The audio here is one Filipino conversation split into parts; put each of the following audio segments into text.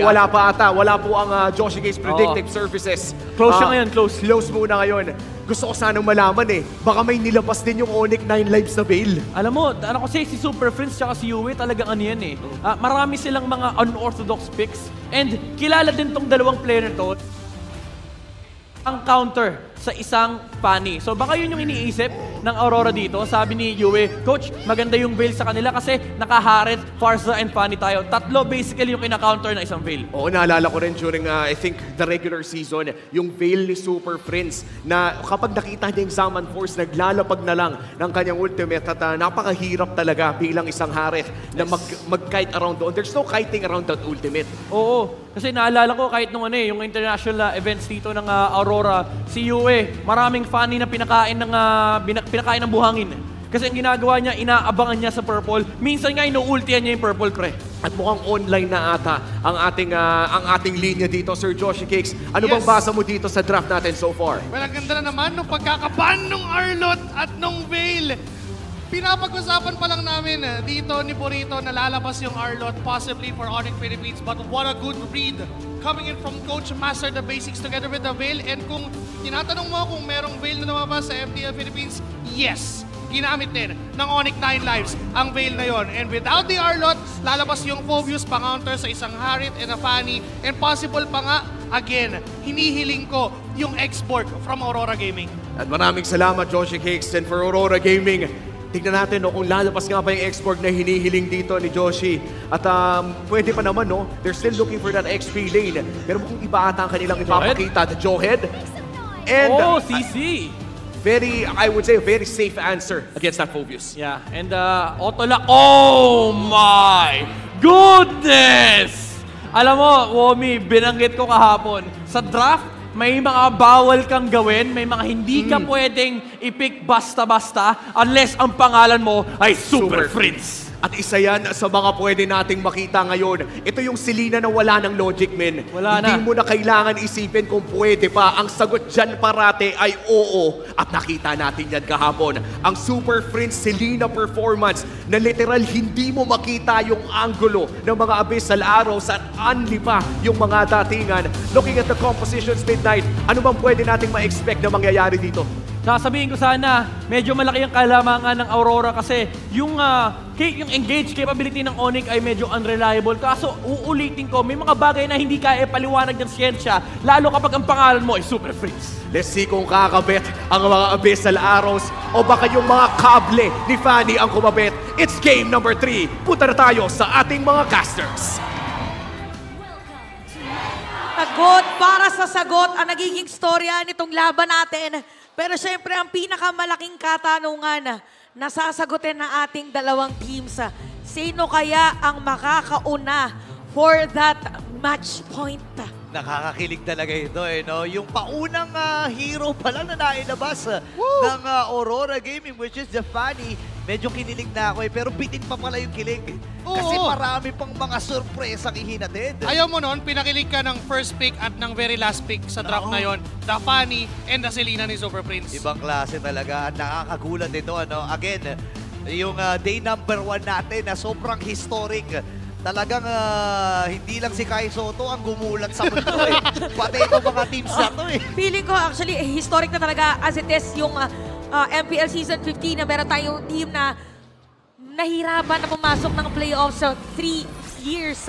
Wala pa ata. Wala po ang Joshi Case Predictive Services. Close siya ngayon, close. Close muna ngayon. Gusto ko sanang malaman baka may nilabas din yung Onyx 9 lives na Veil. Alam mo, ano kasi si Super Prince tsaka si Yue talagang ano yan marami silang mga unorthodox picks. And kilala din tong dalawang player to ang counter sa isang Fanny. So baka yun yung iniisip ng Aurora dito. Sabi ni Yue, Coach, maganda yung Veil sa kanila kasi naka-Haret, Farza, and Fanny tayo. Tatlo basically yung kina-counter na isang Veil. Oo, naalala ko rin during, I think, the regular season, yung Veil ni Super Prince na kapag nakita niya yung Zaman Force, naglalapag na lang ng kanyang ultimate at napakahirap talaga bilang isang Haret na mag-kite around doon. There's no kiting around that ultimate. Oo, kasi naalala ko kahit nung yung international events dito ng Aurora, si Yue, maraming Fanny na pinakain ng buhangin. Kasi ang ginagawa niya, inaabangan niya sa purple. Minsan nga inuultihan niya yung purple, pre. At mukhang online na ata ang ating linya dito, Sir Joshi Cakes. Ano bang basa mo dito sa draft natin so far? Well, ang ganda na naman nung pagkakaban nung Arlott at nung Veil. Pinapag-usapan pa lang namin dito ni Burrito na lalabas yung Arlott possibly for Onyx Philippines. But what a good read coming in from Coach Master the basics together with the Veil. And kung tinatanong mo kung merong Veil na lumabas sa MTL Philippines, yes! Ginamit din ng Onyx 9 lives ang Veil na yon. And without the Arlott, lalabas yung Phobius pa-counter sa isang Harit and a Fanny. And possible pa nga, again, hinihiling ko yung export from Aurora Gaming. At maraming salamat, Joshi Cakes, and for Aurora Gaming. Tignan natin kung lalabas nga ba yung export na hinihiling dito ni Joshi. At pwede pa naman, they're still looking for that XP lane. Pero kung iba ata ang kanilang ipapakita, the Joehead. And, CC! I would say, a very safe answer against that Phobius. Yeah, and Otola, oh my goodness! Alam mo, Womi, binanggit ko kahapon, sa draft, may mga bawal kang gawin, may mga hindi ka pwedeng i-pick basta-basta unless ang pangalan mo ay Super Prince. At isa yan sa mga pwede nating makita ngayon. Ito yung Selena na wala ng logic, men. Hindi mo na kailangan isipin kung pwede pa. Ang sagot dyan parate ay oo. At nakita natin yan kahapon. Ang Super Prince Selena performance na literal hindi mo makita yung angulo ng mga abyssal arrows at unli pa yung mga datingan. Looking at the compositions midnight, ano bang pwede nating ma-expect na mangyayari dito? Sasabihin ko sana, medyo malaki ang kalamangan ng Aurora kasi yung engage capability ng Onyx ay medyo unreliable. Kaso uulitin ko, may mga bagay na hindi kaya paliwanag ng siyensya, lalo kapag ang pangalan mo ay Super Prince. Let's see kung kakabit ang mga abyssal arrows o baka yung mga kable ni Fanny ang kumabit. It's game number 3. Punta na tayo sa ating mga casters. Sagot para sa sagot ang nagiging storya nitong laban natin. Pero syempre, ang pinakamalaking katanungan na sasagutin ng ating dalawang teams, sino kaya ang makakauna for that match point? Nakakakilig talaga ito no? Yung paunang hero pa lang na nailabas ng Aurora Gaming, which is the Fanny. Medyo kinilig na ako pero bitin pa pala yung kilig. Kasi marami pang mga surpresang ihinatid. Ayaw mo nun, pinakilig ka ng first pick at ng very last pick sa draft na yon, the Fanny and the Selena ni Super Prince. Ibang klase talaga. Nakakagulat ito. Again, yung day number 1 natin na sobrang historic. Talagang hindi lang si Kai Soto ang gumulat sa mundo Pati itong mga teams na to Feeling ko actually historic na talaga as it is yung MPL Season 15 na meron tayong team na nahirapan na pumasok ng playoffs sa 3 years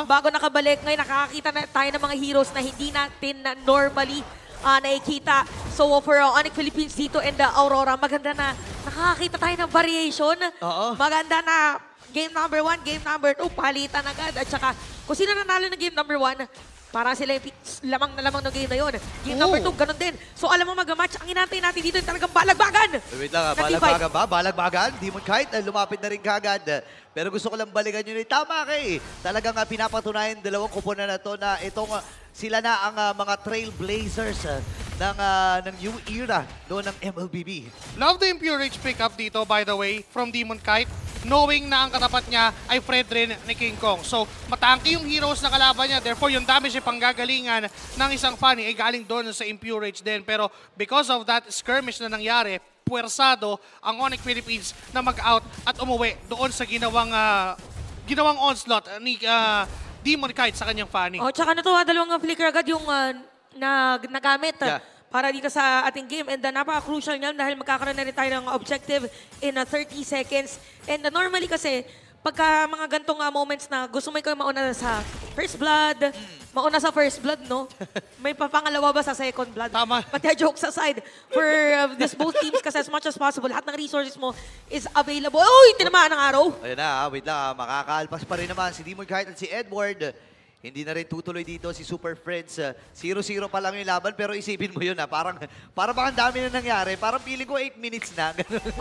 bago nakabalik. Ngayon nakakakita na tayo ng mga heroes na hindi natin na normally nakikita. So for Onyx Philippines dito and the Aurora, maganda na nakakakita tayo ng variation. Maganda na game number 1, game number 2, palitan agad. At saka, kung sino nanalo ng game number 1, para sila yung lamang na lamang ng game na yun. Game number 2, ganun din. So alam mo mag-match, ang inantay natin dito yung talagang balagbagan. Wait lang, balagbagan ba? Balagbagan? Demon Kite, lumapit na rin kagad. Pero gusto ko lang balikan yun. Tama kay. Talagang pinapatunayan dalawang kuponan na to na itong sila na ang mga trailblazers ng new era doon ng MLBB. Love the Impure Rage pickup dito, by the way, from Demon Kite. Knowing na ang katapat niya ay Fred rin ni King Kong. So, matangki yung heroes na kalaban niya. Therefore, yung damage ay panggagalingan ng isang Fanny ay galing doon sa Impure Rage din. Pero because of that skirmish na nangyari, puwersado ang Onyx Philippines na mag-out at umuwi doon sa ginawang onslaught ni Demon Kite sa kanyang Fanny. Oh, tsaka dalawang flicker agad yung nagamit. Para dito sa ating game. And napaka-crucial niyan dahil magkakaroon na rin tayo ng objective in 30 seconds. And normally kasi, pagka mga gantong moments na gusto mo ikaw mauna sa first blood, mauna sa first blood, no? May papangalawa ba sa second blood? Tama. But jokes aside, for this both teams kasi as much as possible, lahat ng resources mo is available. Uy, tinamaan ng araw. Ayun na, wait lang. Makakalpas pa rin naman si Demon Kite at si Edward. Hindi na rin tutuloy dito si Super Friends. 0-0 pa lang yung laban, pero isipin mo yun parang baka ang dami na nangyari. Parang feeling ko 8 minutes na.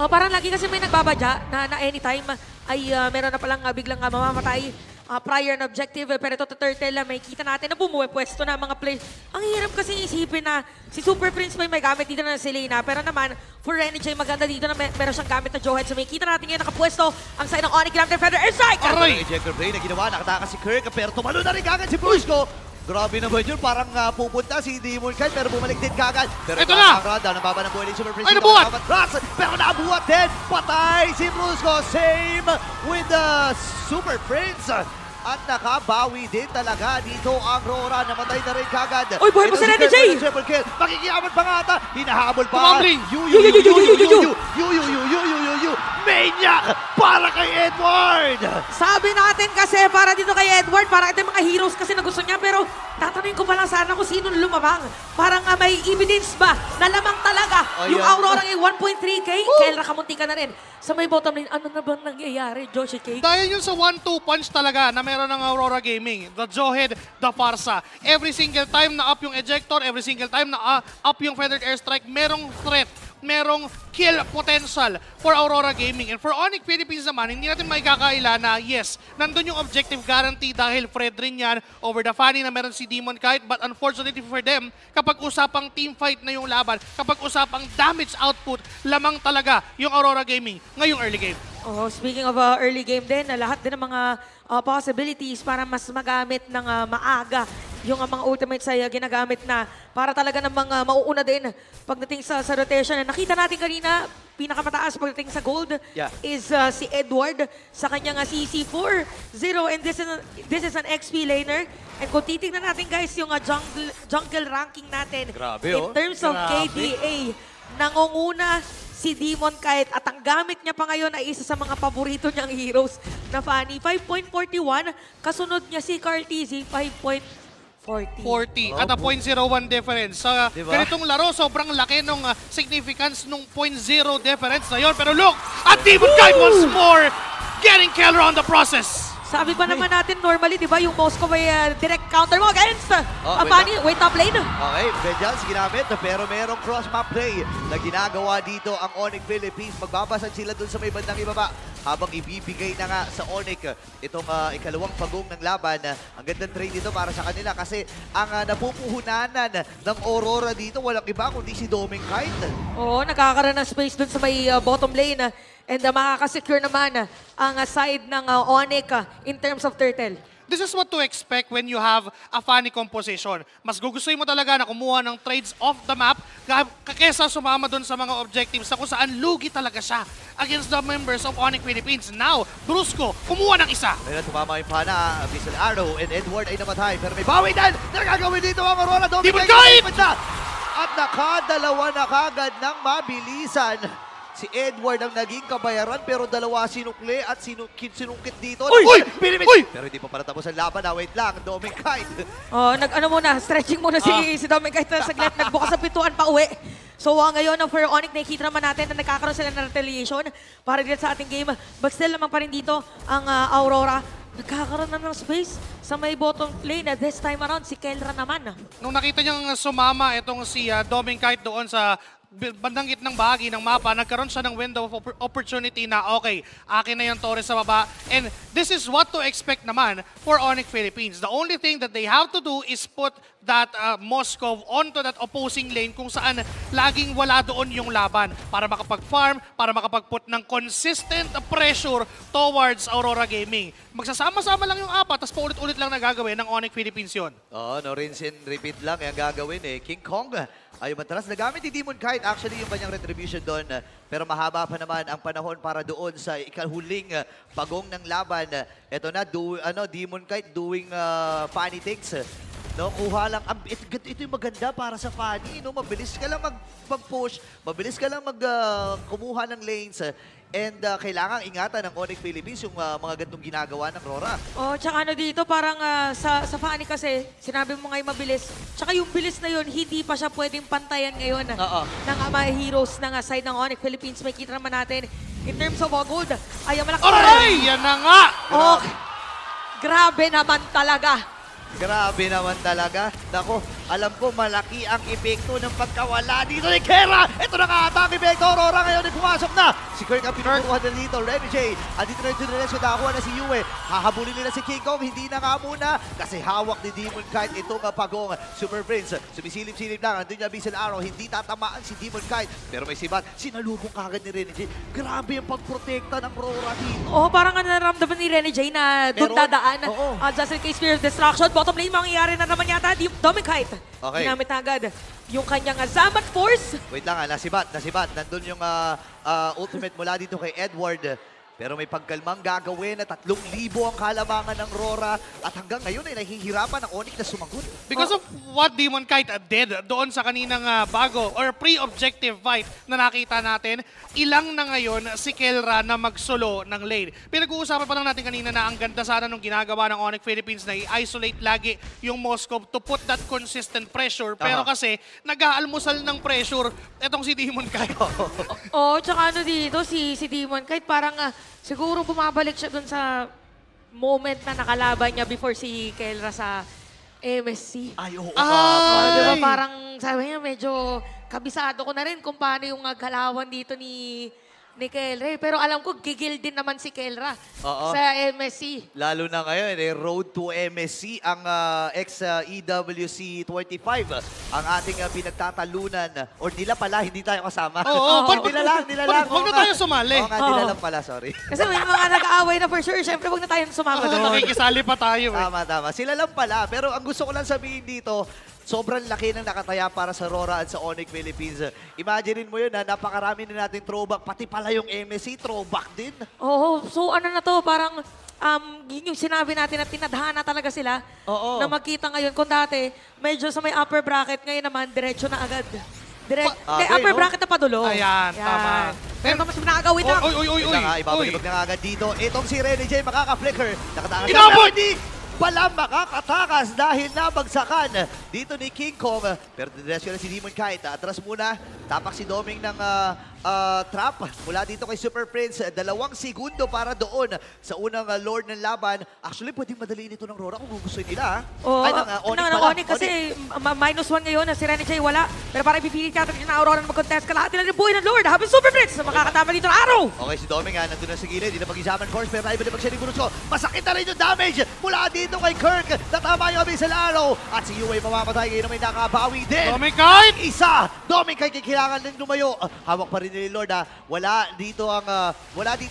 Parang lagi kasi may nagbabadya na anytime ay meron na palang biglang mamamatay prior na objective. Pero ito Turtle, may kita natin na bumuwepwesto na mga players. Ang hirap kasi isipin na si Super Prince may gamit dito na si Lena. Pero naman, for Renegade, maganda dito na meron siyang gamit na Johead. So may kita natin ngayon nakapwesto ang side ng Onyx Lambda Feather Airstrike! Aray! Ejector play na ginawa, nakataka si Kirk, pero tumalo na rin kagad si Brusco. Grabe naman yun, parang pupunta si Demon Kite, pero bumalik din kagad. Pero ito na! Nababa ng buhay ni Super Prince. Ay, nabuhat! Pero nabuhat din! Patay si Brusco! Same with the Super Prince! At nakabawi din talaga dito ang Rora. Namatay na rin kagad. Uy, buhay pa si Renny J! Triple kill. Makikiaman pa nga ata. Hinahabol pa. Tumambling. Maniac para kay Edward. Sabi natin kasi para dito kay Edward, para ito yung mga heroes kasi na gusto niya. Pero tatanungin ko pa lang sana kung sino lumamang. Parang may evidence ba na lamang talaga yung Aurora ng 1.3K? Kaya nakamunti ka na rin. Sa may bottom lane, ano na bang nangyayari, Joshi K? Dahil yun sa 1-2 punch talaga na meron ng Aurora Gaming. The Johead, the Farsa. Every single time na up yung ejector, every single time na up yung Feathered Airstrike, merong threat, merong kill potential for Aurora Gaming. And for Onyx Philippines naman, hindi natin may kakaila na yes, nandun yung objective guarantee dahil Fred rin yan over the Fanny na meron si Demon Kite. But unfortunately for them, kapag usapang team fight na yung laban, kapag usapang damage output, lamang talaga yung Aurora Gaming ngayong early game. Oh, speaking of early game din, lahat din ng mga possibilities para mas magamit ng maaga yung mga ultimates ay ginagamit na para talaga ng mga mauuna din pagdating sa rotation. Nakita natin kanina, pinakamataas pagdating sa gold is si Edward sa kanyang CC4-0 and this is an XP laner. And kung titignan natin guys yung jungle ranking natin in terms of KDA, nangunguna si Demon Kite at ang gamit niya pa ngayon ay isa sa mga paborito niyang heroes na Fanny. 5.41, kasunod niya si Carteezy, 5.40. At a 0.01 difference. Sa ganitong laro, sobrang laki nung significance nung 0.0 difference na yun. Pero look, at Demon Kite once more, getting Keller on the process. Sabi pa naman natin, normally, di ba, yung Moscow ay direct counter mo against Fanny. Wait, top lane. Okay, Vengeance ginamit, pero merong cross-map play na ginagawa dito ang Onyx Philippines. Magbabasag sila dun sa may bandang ibaba habang ibibigay na nga sa Onyx itong ikalawang pagong ng laban. Ang gandang trade dito para sa kanila kasi ang napupuhunanan ng Aurora dito, walang iba kundi si Demon Kite. Oo, nakakaroon ng space dun sa may bottom lane. And makakasecure naman ang side ng Onyx in terms of Turtle. This is what to expect when you have a Fanny composition. Mas gugustuhin mo talaga na kumuha ng trades off the map kaysa sumama doon sa mga objectives na kung saan lugi talaga siya against the members of Onyx Philippines. Now, Brusco, kumuha ng isa. Ayun, tumama yung pana, Abyssal Arrow, and Edward ay namatay. Pero may bawi din! Nagagawin dito ang Aurora. Demon Kite! At nakadalawa na kagad ng mabilisan. Si Edward ang naging kabayaran pero dalawa sinukli at sinungkit dito. Uy! Pero hindi pa pala tapos ang laban. Wait lang, Demon Kite. Oh, stretching muna si Demon Kite sa saglit. Nagbukas ang pintuan pa uwi. So ngayon, for Onyx, nakikita naman natin na nagkakaroon sila ng retaliation para dito sa ating game. But still naman pa rin dito ang Aurora. Nagkakaroon na ng space sa may bottom lane. This time around, si Kelra naman. Nung nakita niyang sumama itong si Demon Kite doon sa bandang gitnang bahagi ng mapa, nagkaroon siya ng window of opportunity na okay, akin na yung Torres sa baba. And this is what to expect naman for Onyx Philippines. The only thing that they have to do is put that Moscow onto that opposing lane kung saan laging wala doon yung laban para makapag-farm, para makapag-put ng consistent pressure towards Aurora Gaming. Magsasama-sama lang yung apat, tapos paulit-ulit lang nagagawin ng Onyx Philippines yun. No rinse and repeat lang yung gagawin King Kong Ayaw matalas. Nagamit ni Demon Kite actually yung kanyang retribution doon. Pero mahaba pa naman ang panahon para doon sa ikahuling pagong ng laban. Ito na, Demon Kite doing funny things. No, kuha lang. Ito yung maganda para sa Fanny. No? Mabilis ka lang mag-push. Mabilis ka lang kumuha ng lanes. And kailangan ingatan ng Onyx Philippines yung mga gantong ginagawa ng Rora. Oh, tsaka dito, parang sa Fanny kasi, sinabi mo ngayon mabilis. Tsaka yung bilis na yun, hindi pa siya pwedeng pantayan ngayon ng mga heroes ng side ng Onyx Philippines. May kita naman natin in terms of gold. Ayaw malaki. Aray! Yan na nga! Oh, grabe naman talaga. Grabe naman talaga. Nako, alam ko malaki ang epekto ng pagkawala dito ni Kera. Ito na ka-atake epekto. Aurora ngayon ay pumasok na. Si Kirk ang pinukuha na dito. Renny J. Andito na yung Dineresyo. Nakakuha na si Yue. Hahabulin nila si King Kong. Hindi na nga muna. Kasi hawak ni Demon Kite itong pagong Super Prince. Sumisilip-silip lang. Andun niya Abyssal Arrow. Hindi tatamaan si Demon Kite. Pero may sibat. Sinalubong kagad ni Renny J. Grabe ang pagprotekta ng Aurora dito. Oh, parang naramdaman ni Renny J na doon dadaan. Just in case fear of destruction. Bottom lane, mangyayari na naman yata. Domikite. Okay. Ginamit agad yung kanyang Zaman Force. Wait lang, nasibat. Nandun yung ultimate mula dito kay Edward. Pero may pagkalmang gagawin na 3,000 ang kalamangan ng Rora. At hanggang ngayon ay nahihirapan ng Onyx na sumagot. Because of what Demon Kite did doon sa kaninang bago or pre-objective fight na nakita natin, ilang na ngayon si Kelra na mag-solo ng lane. Pinag-uusapan pa lang natin kanina na ang ganda sana nung ginagawa ng Onyx Philippines na i-isolate lagi yung Moscow to put that consistent pressure. Pero kasi nag-aalmusal ng pressure itong si Demon Kite. Oh, tsaka dito, si Demon Kite parang siguro bumabalik siya dun sa moment na nakalaban niya before si Kelra sa MSC. Ay, oo. Diba parang sabi niya medyo kabisado ko na rin kung paano yung galawan dito ni Kelra. Pero alam ko, gigil din naman si Kelra sa MSC. Lalo na ngayon, road to MSC, ang ex-EWC 25, ang ating pinagtatalunan. Or nila pala, hindi tayo kasama. Nila lang. Huwag na tayo sumali. Oo nga, nila lang pala, sorry. Kasi may mga nag-aaway na for sure. Siyempre, huwag na tayong sumama doon. Nakikisali pa tayo. Tama. Sila lang pala. Pero ang gusto ko lang sabihin dito, sobrang laki ng nakataya para sa Rora at sa Onyx Philippines. Imaginein mo yun, napakarami na natin throwback. Pati pala yung MSC, throwback din. Oo, so ano na to, parang yun yung sinabi natin na tinadhana talaga sila na magkita ngayon. Kung dati, medyo sa may upper bracket, ngayon naman, diretso na agad. Upper bracket na padulo. Ayan, tama. Pero mas pinakagawin na. Uy. Ibabalik na nga agad dito. Itong si Renny J, makaka-flicker. Nakatakas Inabot! pala makakatakas dahil nabagsakan dito ni King Kong. Pero diretso na si Demon Kite. Atras muna. Tapak si Doming ng trap mula dito kay Super Prince. 2 segundo para doon sa unang Lord ng laban. Actually, pwedeng madaliin ito ng Rora kung gusto nila. Ay, Onyx pala. Onyx kasi -1 ngayon na si Renny J wala. Pero para ipipilit natin na Aurora na mag-contest ka lahat nila ng buhay ng Lord. Habang Super Prince makakatama dito ng araw. Okay, si Doming nandun na sa gilid. Hindi na pag-isaman force. Pero naiba na siya ni Burusco. Masakit na rin yung damage mula dito kay Kirk. Natama yung Abyssal Arrow. At si Yue mamamatay. Ngayon may nakabawi din. Doming Kite! Isa! Doming Kite kailangan din lumayo. Hawak pa rin ni Lord Wala dito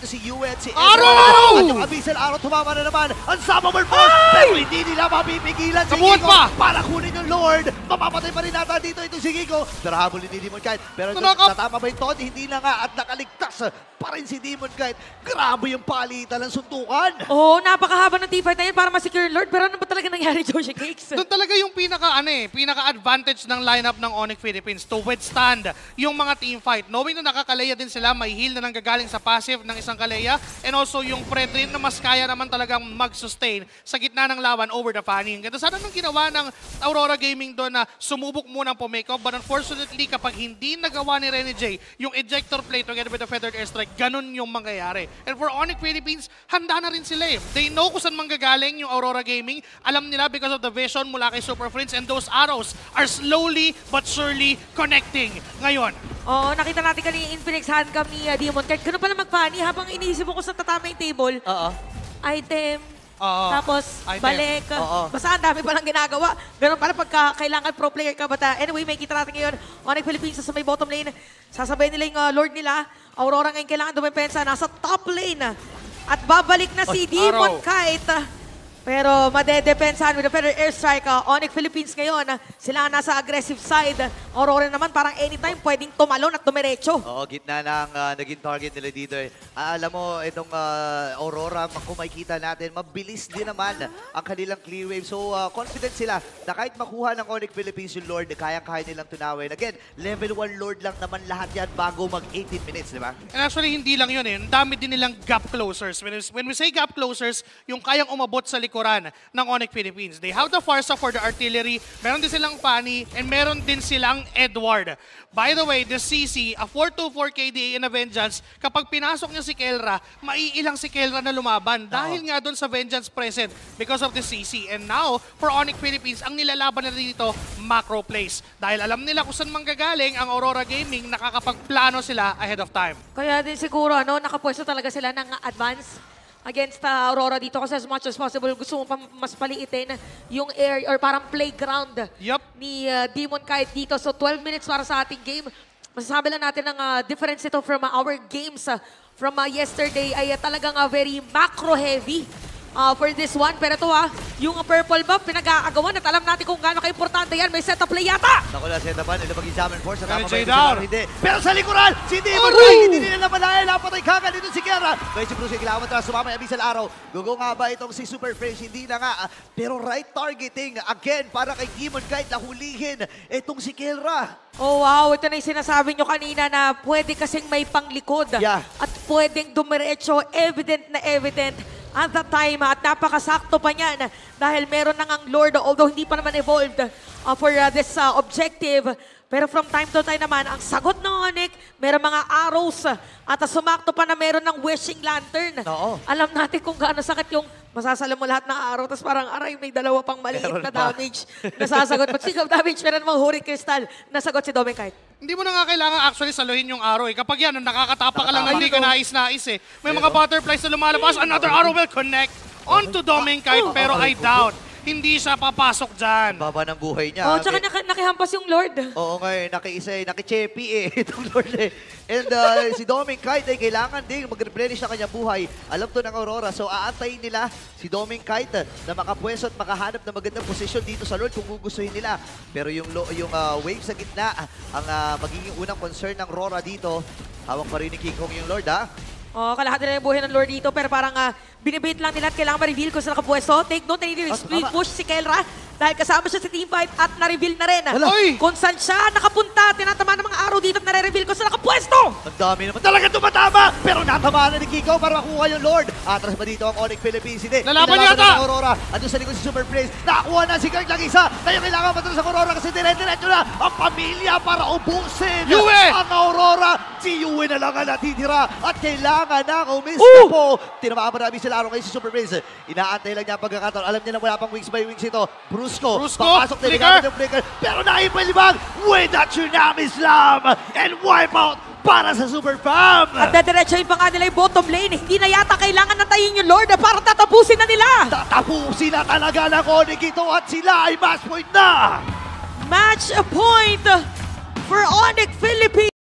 si Yue at si Arrow! At yung Abyssal Arrow tumama na naman. Unstoppable force! Pero hindi nila mapipigilan si Kabuhat Kiko pa! para kunin yung Lord. Mamamatay pa rin nata dito itong si Kiko. Pero habulin ni Demon Kite. Pero tatama ba yung Todd? Hindi na nga at nakaligtas pa rin si Demon Kite. Grabe yung palitan ng suntukan. Oo, napakahaba ng T-fight na yun para ma-secure Lord. Pero ano ba talaga nangyari, Joshi Cakes? Doon talaga yung pinaka-advantage ng lineup ng Onyx Philippines to withstand yung mga team fight. Knowing na nakakaleya din sila, may heal na nanggagaling sa passive ng isang kaleya, and also yung Predrin na mas kaya naman talagang mag-sustain sa gitna ng laban over the Fanny. Ganda sana nung ginawa ng Aurora Gaming doon na sumubok munang pumake-off, but unfortunately kapag hindi nagawa ni Renny J yung ejector play together with the Feathered Airstrike, ganun yung mangyayari. And for Onyx Philippines, handa na rin sila eh. They know kung saan manggagaling yung Aurora Gaming. Alam nila because of the vision mula kay Super Prince, and those arrows are slowly but surely connecting ngayon. Oo, nakita natin kanina yung Infinix handcam ni Demon Kite. Ganun pala mag-funny habang iniisip ko sa tatama yung table. Item. Tapos balik. Basta ang dami palang ginagawa. Ganun pala pagka kailangan pro player ka. But anyway, may kita natin ngayon. Onyx Philippines sa may bottom lane. Sasabay nila yung Lord nila. Aurora ngayon kailangan dumepensa. Nasa top lane. At babalik na si Demon Kite. Pero madedepensahan with a better airstrike. Onyx Philippines ngayon, sila ang nasa aggressive side. Aurora naman parang anytime pwedeng tumalon at dumiretso. Oo, gitna ng naging target nila dito. Alam mo, itong Aurora, kung makikita natin, mabilis din naman ang kanilang clear wave. So, confident sila na kahit makuha ng Onyx Philippines yung Lord, kaya-kaya nilang tunawin. Again, level 1 Lord lang naman lahat yan bago mag 18 minutes, di ba? And actually, hindi lang yun eh. Ang dami din nilang gap closers. When we say gap closers, yung kayang umabot sa likuran ng Onyx Philippines. They have the Farsa for the artillery, meron din silang Fanny, and meron din silang Edward. By the way, the CC, a 4-2-4 KDA in a Vengeance, kapag pinasok niya si Kelra, maiilang si Kelra na lumaban dahil nga doon sa Vengeance present because of the CC. And now, for Onyx Philippines, ang nilalaban na dito, macro plays. Dahil alam nila kung saan manggagaling ang Aurora Gaming, nakakapagplano sila ahead of time. Kaya din siguro, nakapwesto talaga sila ng advance against Aurora dito kasi as much as possible gusto mo pa mas paliitin yung air or parang playground ni Demon Kite dito. So 12 minutes para sa ating game. Masasabi lang natin ang difference ito from our games from yesterday ay talagang very macro heavy for this one. Pero ito yung purple buff pinag-aagawan at alam natin kung gaano ka-importante yan. May setup play yata! Naku na, set naman. Ito mag-examine force. down. Pero sa likuran, si Demon Knight, hindi nila naman napatay kagad dito si Guerra. Ngayon si Bruce, kailangan matras, sumama yung Abyssal Arrow. Gugo nga ba itong si Super Fresh? Hindi na nga. Pero right targeting, again, para kay Demon Knight na hulihin itong si Guerra. Oh wow, ito na yung sinasabi nyo kanina na pwede kasing may panglikod. Yeah. At pwedeng dumiretso, evident na evident at the time. At napakasakto pa niyan dahil meron na ngang Lord, although hindi pa naman evolved for this objective. Pero from time to time naman, ang sagot ng Onyx, meron mga arrows at sumakto pa na meron ng wishing lantern. Oo. Alam natin kung gaano sakit yung masasala mo lahat ng araw, tapos parang aray, may dalawa pang maliit na damage na sasagot. But speaking of damage, meron namang Hurricane Crystal na sagot si Dominic Kite. Hindi mo na nga kailangan actually saluhin yung arrow eh. Kapag yan, nakakatapa ka lang na hindi ka nais-nais eh. May mga butterflies na lumalabas, another arrow will connect onto Dominic Kite, pero I doubt. Hindi siya papasok dyan. Baba ng buhay niya. Oh, tsaka nakihampas yung Lord. Oo nga naki-chepi itong Lord eh. And si Dominic Kite ay kailangan din mag-replenish sa kanyang buhay. Alam to ng Aurora. So aantayin nila si Dominic Kite na makapwesto at makahanap ng magandang posisyon dito sa Lord kung gugustuhin nila. Pero yung wave sa gitna, ang magiging unang concern ng Aurora dito. Hawak pa rin ni King Kong yung Lord Oh, kalahati na yung buhay ng Lord dito, pero parang binibait lang nila at kailangan ma-reveal kung saan nakapwesto. Take note, split push si Kelra dahil kasama siya sa team fight at na-reveal na rin. Kung saan siya nakapunta, tinatama ng mga araw dito at nare-reveal kung saan nakapwesto. Ang dami naman talaga tumatama, pero natamaan na ni Kiko para makuha yung Lord. Atras ba dito ang Onyx Philippines? Hindi. Lalaban yata! Ng Aurora. Andun sa likod si Super Prince. Nakakuha na si Kurt lang isa. Kaya kailangan matras ang Aurora kasi dire-diretso na ang pamilya para ubusin Yue! ang Aurora. Si Yue na lang ang natitira at kailangan na kumista po. Tinamaan pa namin sila araw ngayon si Super Prince. Inaantay lang niya ang pagkakataon. Alam niya na wala pang wings by wings ito. Brusco. Papasok na ligamit yung flicker. Pero naipalibag with a Tsunami Slam and wipe out para sa Super Fam. At dadiretsoin pa nga nila yung bottom lane. Hindi na yata kailangan natayin yung Lord para tatapusin na nila. Tatapusin na talaga ng Onyx ito at sila ay match point na. Match point for Onyx Philippines.